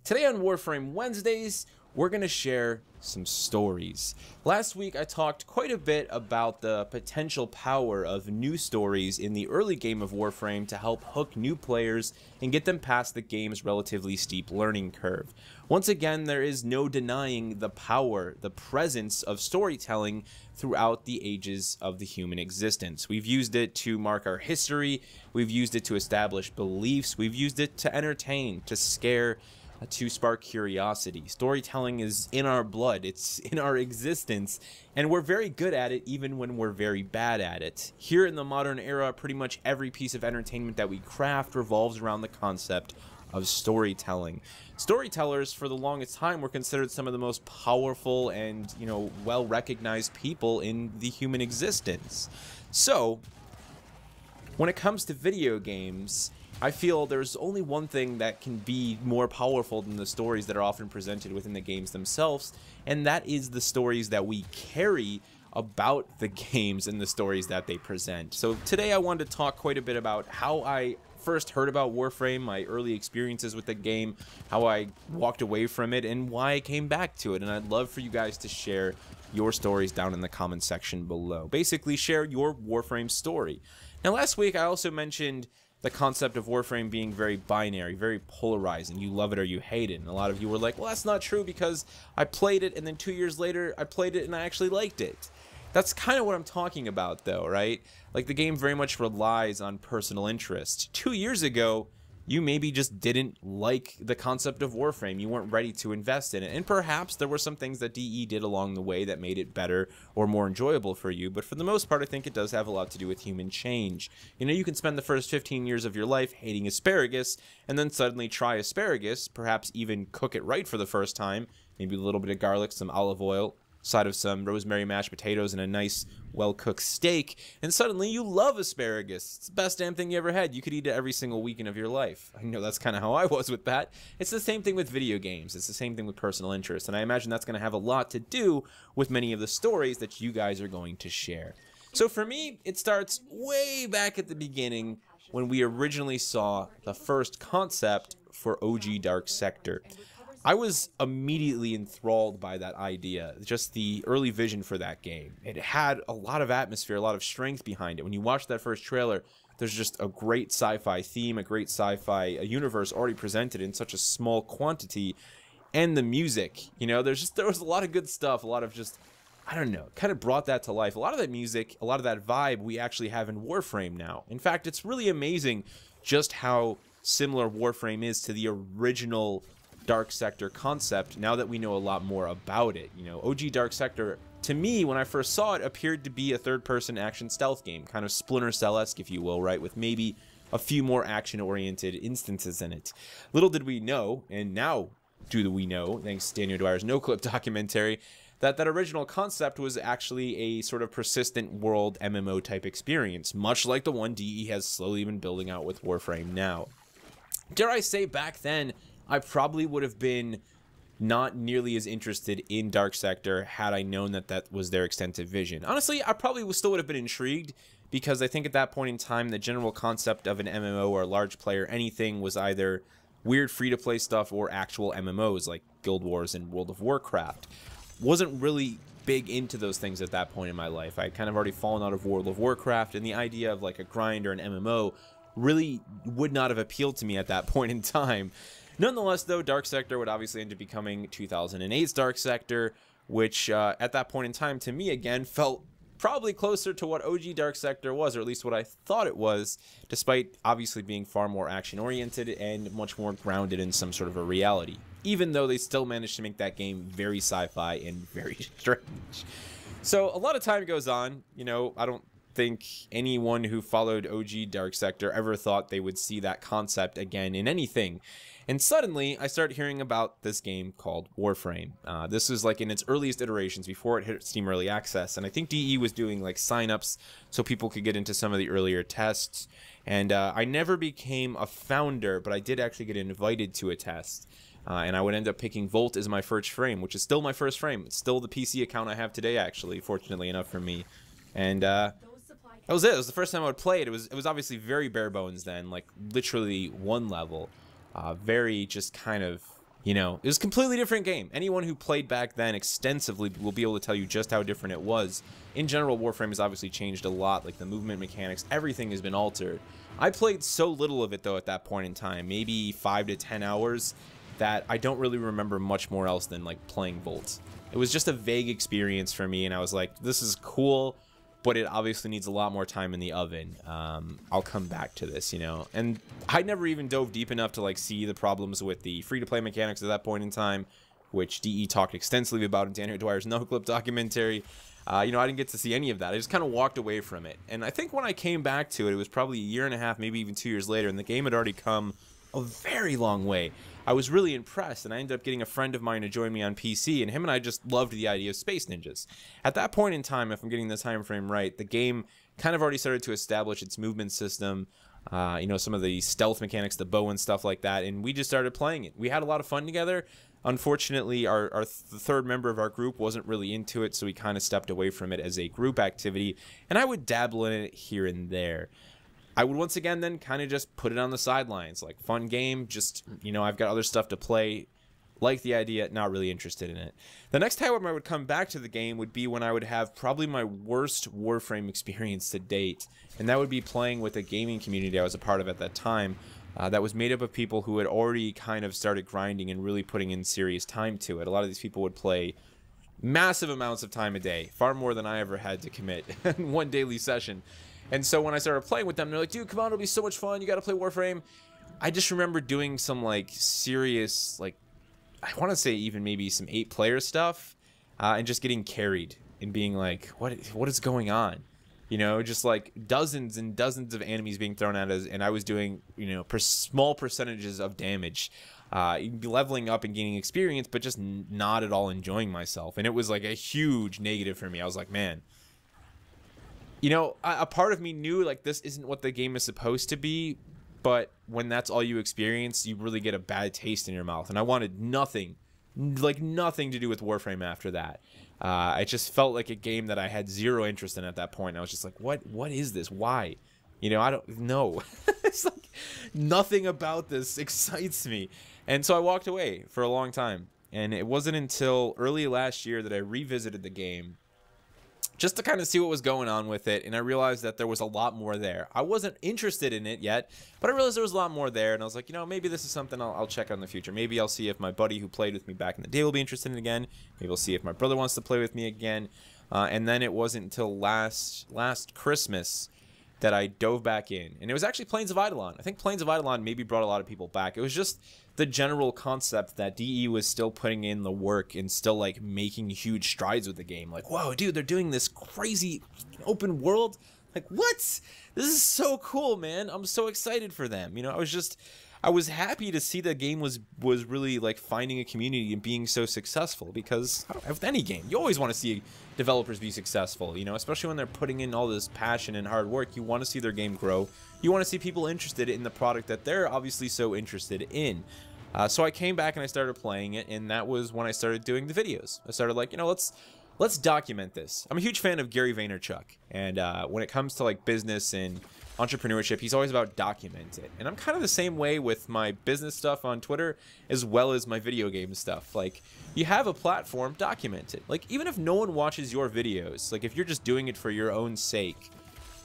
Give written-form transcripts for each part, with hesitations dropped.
Today on Warframe Wednesdays, we're going to share some stories. Last week I talked quite a bit about the potential power of new stories in the early game of Warframe to help hook new players and get them past the game's relatively steep learning curve. Once again, there is no denying the power, the presence of storytelling throughout the ages of the human existence. We've used it to mark our history, we've used it to establish beliefs, we've used it to entertain, to scare, to spark curiosity. Storytelling is in our blood, it's in our existence, and we're very good at it even when we're very bad at it. Here in the modern era, pretty much every piece of entertainment that we craft revolves around the concept of storytelling. Storytellers, for the longest time, were considered some of the most powerful and, well-recognized people in the human existence. So, when it comes to video games, I feel there's only one thing that can be more powerful than the stories that are often presented within the games themselves, and that is the stories that we carry about the games and the stories that they present. So today I wanted to talk quite a bit about how I first heard about Warframe, my early experiences with the game, how I walked away from it, and why I came back to it. And I'd love for you guys to share your stories down in the comment section below. Basically, share your Warframe story. Now, last week I also mentioned the concept of Warframe being very binary, very polarizing. You love it or you hate it. And a lot of you were like, well, that's not true because I played it and then 2 years later I played it and I actually liked it. That's kind of what I'm talking about though, right? Like, the game very much relies on personal interest. 2 years ago, you maybe just didn't like the concept of Warframe. You weren't ready to invest in it. And perhaps there were some things that DE did along the way that made it better or more enjoyable for you. But for the most part, I think it does have a lot to do with human change. You can spend the first 15 years of your life hating asparagus and then suddenly try asparagus, perhaps even cook it right for the first time. Maybe a little bit of garlic, some olive oil, side of some rosemary mashed potatoes and a nice well-cooked steak, and suddenly you love asparagus. It's the best damn thing you ever had. You could eat it every single weekend of your life. I know that's kind of how I was with that. It's the same thing with video games. It's the same thing with personal interest, and I imagine that's going to have a lot to do with many of the stories that you guys are going to share. So for me, it starts way back at the beginning when we originally saw the first concept for OG Dark Sector. I was immediately enthralled by that idea, just the early vision for that game. It had a lot of atmosphere, a lot of strength behind it. When you watch that first trailer, there's just a great sci-fi theme, a great sci-fi universe already presented in such a small quantity, and the music. There was a lot of good stuff, a lot of just, I don't know, kind of brought that to life. A lot of that music, a lot of that vibe we actually have in Warframe now. In fact, it's really amazing just how similar Warframe is to the original Dark Sector concept now that we know a lot more about it. OG Dark Sector, to me, when I first saw it, appeared to be a third-person action stealth game, kind of Splinter Cell-esque, if you will, right, with maybe a few more action-oriented instances in it. Little did we know, and now do we know, thanks to Daniel Dwyer's No-Clip documentary, that original concept was actually a sort of persistent world MMO-type experience, much like the one DE has slowly been building out with Warframe now. Dare I say, back then, I probably would have been not nearly as interested in Dark Sector had I known that that was their extensive vision. Honestly, I probably still would have been intrigued, because I think at that point in time, the general concept of an MMO or a large player anything was either weird free-to-play stuff or actual MMOs like Guild Wars and World of Warcraft. Wasn't really big into those things at that point in my life. I had kind of already fallen out of World of Warcraft, and the idea of like a grind or an MMO really would not have appealed to me at that point in time. Nonetheless, though, Dark Sector would obviously end up becoming 2008's Dark Sector, which at that point in time, to me, again, felt probably closer to what OG Dark Sector was, or at least what I thought it was, despite obviously being far more action-oriented and much more grounded in some sort of a reality, even though they still managed to make that game very sci-fi and very strange. So a lot of time goes on. I don't think anyone who followed OG Dark Sector ever thought they would see that concept again in anything. And suddenly, I start hearing about this game called Warframe. This was like in its earliest iterations before it hit Steam Early Access, and I think DE was doing like signups so people could get into some of the earlier tests. And I never became a founder, but I did actually get invited to a test. And I would end up picking Volt as my first frame, which is still my first frame. It's still the PC account I have today, actually, fortunately enough for me. And that was it. It was the first time I would play it. It was obviously very bare bones then, like literally one level. Very just kind of You know, it was a completely different game. Anyone who played back then extensively will be able to tell you just how different it was. In general, Warframe has obviously changed a lot, like the movement mechanics, everything has been altered. I played so little of it, though, at that point in time, maybe 5 to 10 hours, that I don't really remember much more else than, like, playing Volt. It was just a vague experience for me, and I was like, this is cool, but it obviously needs a lot more time in the oven. I'll come back to this, you know. And I never even dove deep enough to like see the problems with the free-to-play mechanics at that point in time, which DE talked extensively about in Daniel Dwyer's No Clip documentary. You know, I didn't get to see any of that. I just kind of walked away from it. And I think when I came back to it, it was probably a year and a half, maybe even 2 years later, and the game had already come a very long way. I was really impressed, and I ended up getting a friend of mine to join me on PC, and him and I just loved the idea of Space Ninjas. At that point in time, if I'm getting the time frame right, the game kind of already started to establish its movement system, you know, some of the stealth mechanics, the bow and stuff like that, and we just started playing it. We had a lot of fun together. Unfortunately, the third member of our group wasn't really into it, so we kind of stepped away from it as a group activity, and I would dabble in it here and there. I would once again then kind of just put it on the sidelines, like fun game, just, you know, I've got other stuff to play, like the idea, not really interested in it. The next time I would come back to the game would be when I would have probably my worst Warframe experience to date, and that would be playing with a gaming community I was a part of at that time that was made up of people who had already kind of started grinding and really putting in serious time to it. A lot of these people would play massive amounts of time a day, far more than I ever had to commit in one daily session. And so when I started playing with them, they're like, dude, come on, it'll be so much fun. You got to play Warframe. I just remember doing some, like, serious, like, I want to say even maybe some 8-player stuff, and just getting carried and being like, what is going on? You know, just like dozens and dozens of enemies being thrown at us, and I was doing, you know, small percentages of damage, leveling up and gaining experience, but just not at all enjoying myself. And it was like a huge negative for me. I was like, man, you know, a part of me knew like this isn't what the game is supposed to be, but when that's all you experience, you really get a bad taste in your mouth. And I wanted nothing, like nothing to do with Warframe after that. It just felt like a game that I had zero interest in at that point. I was just like, what is this? Why? You know, I don't know. It's like nothing about this excites me. And so I walked away for a long time. And it wasn't until early last year that I revisited the game just to kind of see what was going on with it, and I realized that there was a lot more there. I wasn't interested in it yet, but I realized there was a lot more there, and I was like, you know, maybe this is something I'll check out in the future. Maybe I'll see if my buddy who played with me back in the day will be interested in it again. Maybe I'll see if my brother wants to play with me again. And then it wasn't until last Christmas that I dove back in, and it was actually Plains of Eidolon. I think Plains of Eidolon maybe brought a lot of people back. It was just the general concept that DE was still putting in the work and still like making huge strides with the game. Like, whoa, dude, they're doing this crazy open world. Like, what? This is so cool, man. I'm so excited for them. You know, I was happy to see the game was really like finding a community and being so successful, because with any game, you always want to see developers be successful, you know, especially when they're putting in all this passion and hard work. You want to see their game grow. You want to see people interested in the product that they're obviously so interested in. So I came back and I started playing it, and that was when I started doing the videos. I started like, you know, let's document this. I'm a huge fan of Gary Vaynerchuk, and when it comes to like business and entrepreneurship, he's always about document it. And I'm kind of the same way with my business stuff on Twitter as well as my video game stuff. Like, you have a platform, document it. Like, even if no one watches your videos, like if you're just doing it for your own sake,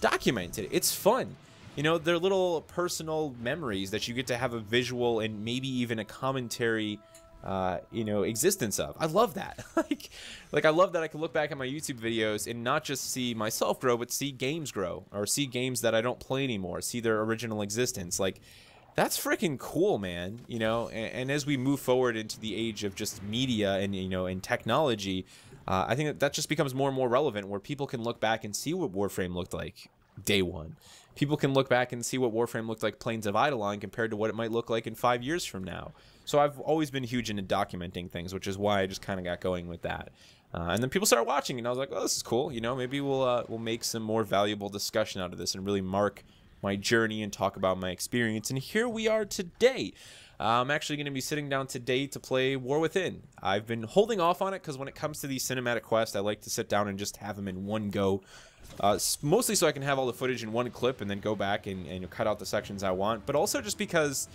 document it. It's fun. You know, they're little personal memories that you get to have a visual and maybe even a commentary you know, existence of. I love that. like I love that I can look back at my YouTube videos and not just see myself grow, but see games grow, or see games that I don't play anymore, see their original existence. Like, that's freaking cool, man. You know, and as we move forward into the age of just media and, you know, and technology, I think that just becomes more and more relevant, where people can look back and see what Warframe looked like day one. People can look back and see what Warframe looked like Plains of Eidolon compared to what it might look like in 5 years from now. So I've always been huge into documenting things, which is why I just kind of got going with that. And then people started watching, and I was like, oh, this is cool. You know, maybe we'll make some more valuable discussion out of this and really mark my journey and talk about my experience. And here we are today. I'm actually going to be sitting down today to play War Within. I've been holding off on it because when it comes to these cinematic quests, I like to sit down and just have them in one go. Mostly so I can have all the footage in one clip and then go back and cut out the sections I want, but also just because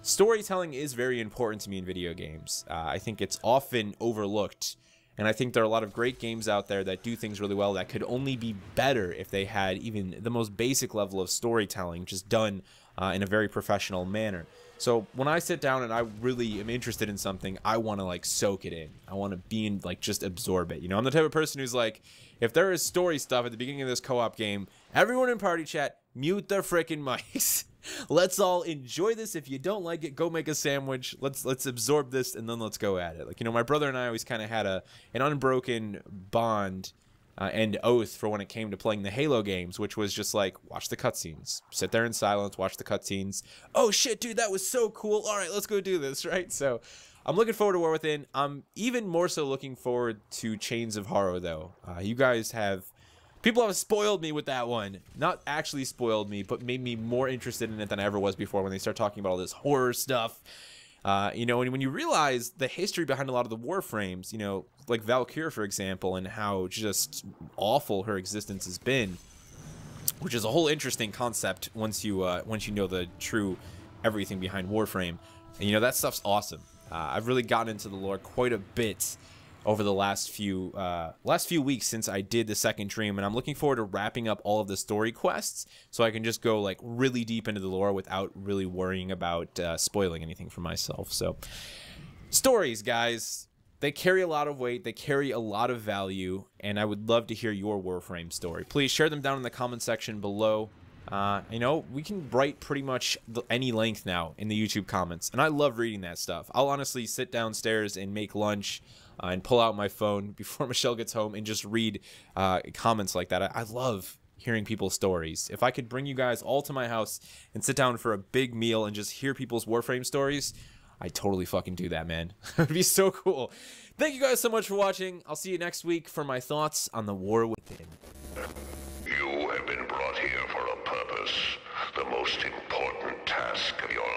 storytelling is very important to me in video games. I think it's often overlooked, and I think there are a lot of great games out there that do things really well that could only be better if they had even the most basic level of storytelling just done in a very professional manner. So when I sit down and I really am interested in something, I want to like soak it in. I want to be in, like, just absorb it. You know, I'm the type of person who's like, if there is story stuff at the beginning of this co-op game, everyone in party chat, mute their freaking mics. Let's all enjoy this. If you don't like it, go make a sandwich. Let's absorb this, and then let's go at it. Like, you know, my brother and I always kind of had an unbroken bond and oath for when it came to playing the Halo games, which was just like, watch the cutscenes, sit there in silence, watch the cutscenes. Oh shit, dude, that was so cool. All right, let's go do this, right? So I'm looking forward to War Within. I'm even more so looking forward to Chains of Horror, though. You guys have... People have spoiled me with that one. Not actually spoiled me, but made me more interested in it than I ever was before when they start talking about all this horror stuff. You know, and when you realize the history behind a lot of the Warframes, you know, like Valkyrie, for example, and how just awful her existence has been, which is a whole interesting concept once you know the true everything behind Warframe. And, you know, that stuff's awesome. I've really gotten into the lore quite a bit over the last few weeks since I did the second dream, and I'm looking forward to wrapping up all of the story quests so I can just go like really deep into the lore without really worrying about spoiling anything for myself. So stories, guys, they carry a lot of weight, they carry a lot of value, and I would love to hear your Warframe story. Please share them down in the comment section below. You know, we can write pretty much any length now in the YouTube comments, and I love reading that stuff. I'll honestly sit downstairs and make lunch and pull out my phone before Michelle gets home and just read comments like that. I love hearing people's stories. If I could bring you guys all to my house and sit down for a big meal and just hear people's Warframe stories, I'd totally fucking do that, man. It'd be so cool. Thank you guys so much for watching. I'll see you next week for my thoughts on the War Within. You have been brought here for a purpose. The most important task of your